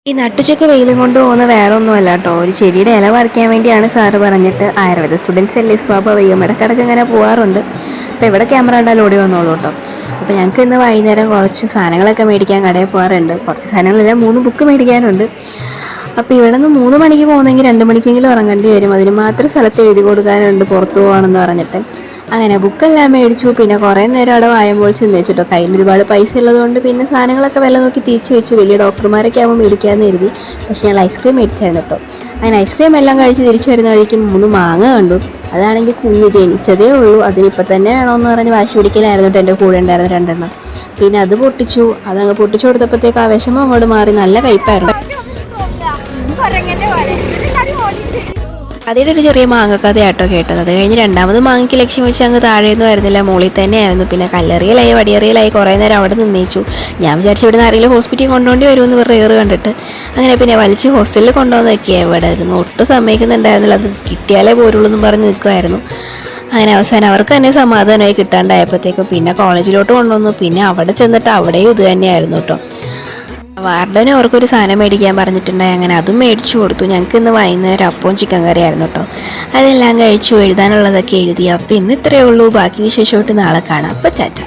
ഈ നട്ടുച്ചയ്ക്ക് വെയിലും കൊണ്ട് പോകുന്ന വേറെ ഒന്നുമല്ല കേട്ടോ, ഒരു ചെടിയുടെ ഇല പറിക്കാൻ വേണ്ടിയാണ് സാറ് പറഞ്ഞിട്ട്. ആയുർവേദ സ്റ്റുഡൻസ് അല്ലേ, സ്വാഭാവികം ഇടക്കിടക്ക് ഇങ്ങനെ പോകാറുണ്ട്. അപ്പോൾ ഇവിടെ ക്യാമറ ഉണ്ടാൽ ഓടി വന്നോളൂ കേട്ടോ. അപ്പോൾ ഞങ്ങൾക്ക് ഇന്ന് വൈകുന്നേരം കുറച്ച് സാധനങ്ങളൊക്കെ മേടിക്കാൻ കടയിൽ പോകാറുണ്ട്. കുറച്ച് സാധനങ്ങളെല്ലാം 3 ബുക്ക് മേടിക്കാനുണ്ട്. അപ്പോൾ ഇവിടെ നിന്ന് 3 മണിക്ക് പോകുന്നെങ്കിൽ 2 മണിക്കെങ്കിലും ഇറങ്ങേണ്ടി വരും. അതിന് മാത്രം സ്ഥലത്ത് എഴുതി കൊടുക്കാനുണ്ട് പുറത്തു പോകണമെന്ന് പറഞ്ഞിട്ട്. അങ്ങനെ ബുക്കെല്ലാം മേടിച്ചു. പിന്നെ കുറേ നേരം അവിടെ വായുമ്പോൾ ചെന്ന് വെച്ചിട്ടോ, കയ്യിൽ ഒരുപാട് പൈസ ഉള്ളതുകൊണ്ട് പിന്നെ സാധനങ്ങളൊക്കെ വില നോക്കി തിരിച്ചു വെച്ചു. വലിയ ഡോക്ടർമാരൊക്കെ ആകുമ്പോൾ മേടിക്കാമെന്ന് കരുതി. പക്ഷേ ഞങ്ങൾ ഐസ്ക്രീം മേടിച്ചായിരുന്നു കേട്ടോ. അങ്ങനെ ഐസ്ക്രീം എല്ലാം കഴിച്ച് തിരിച്ചു വരുന്ന വഴിക്ക് 3 മാങ്ങ കണ്ടു. അതാണെങ്കിൽ കുഞ്ഞ് ജനിച്ചതേ ഉള്ളൂ, അതിനിപ്പോൾ തന്നെ വേണമെന്ന് പറഞ്ഞ് വാശി പിടിക്കലായിരുന്നു കേട്ടോ. എൻ്റെ കൂടെ ഉണ്ടായിരുന്ന 2 എണ്ണം. പിന്നെ അത് പൊട്ടിച്ചു. അതങ്ങ് പൊട്ടിച്ചു കൊടുത്തപ്പോഴത്തേക്ക് ആ വിഷമം അങ്ങോട്ട് മാറി. നല്ല കയ്പ്പായിരുന്നു. അതിൻ്റെ ഒരു ചെറിയ മാങ്ങക്കഥയാട്ടോ കേട്ടത്. അത് കഴിഞ്ഞ് 2ാമത് മാങ്ങയ്ക്ക് ലക്ഷ്യം വെച്ച് അങ്ങ് താഴെയൊന്നും ആയിരുന്നില്ല, മുകളിൽ തന്നെയായിരുന്നു. പിന്നെ കല്ലെറിയലായി വടിയറിയലായി കുറേ നേരം അവിടെ നിന്നേച്ചു. ഞാൻ വിചാരിച്ചു ഇവിടെ നിന്ന് ആരെങ്കിലും ഹോസ്പിറ്റലിൽ കൊണ്ടുപോകേണ്ടി വരുമെന്ന് ഇവരുടെ ഏറ് കണ്ടിട്ട്. അങ്ങനെ പിന്നെ വലിച്ച് ഹോസ്റ്റലിൽ കൊണ്ടുവന്നൊക്കെയാണ്. ഇവിടെ ഇരുന്ന് ഒട്ടും സമ്മതിക്കുന്നുണ്ടായിരുന്നില്ല. അത് കിട്ടിയാലേ പോരുള്ളൂ എന്നും പറഞ്ഞ് നിൽക്കുമായിരുന്നു. അങ്ങനെ അവസാനം അവർക്ക് തന്നെ സമാധാനമായി കിട്ടാണ്ടായപ്പോഴത്തേക്കും പിന്നെ കോളേജിലോട്ട് കൊണ്ടുവന്നു. പിന്നെ അവിടെ ചെന്നിട്ട് അവിടെയും ഇത് തന്നെയായിരുന്നു കേട്ടോ. വാർഡന് അവർക്കൊരു സാധനം മേടിക്കാൻ പറഞ്ഞിട്ടുണ്ടായി. അങ്ങനെ അതും മേടിച്ചു കൊടുത്തു. ഞങ്ങൾക്ക് ഇന്ന് വൈകുന്നേരം അപ്പവും ചിക്കൻ കറി ആയിരുന്നു കേട്ടോ. അതെല്ലാം കഴിച്ചു. എഴുതാനുള്ളതൊക്കെ എഴുതി. അപ്പോൾ ഇന്ന് ഇത്രയേ ഉള്ളൂ. ബാക്കി വിശേഷമായിട്ട് നാളെ കാണാം. അപ്പോൾ ടാറ്റ.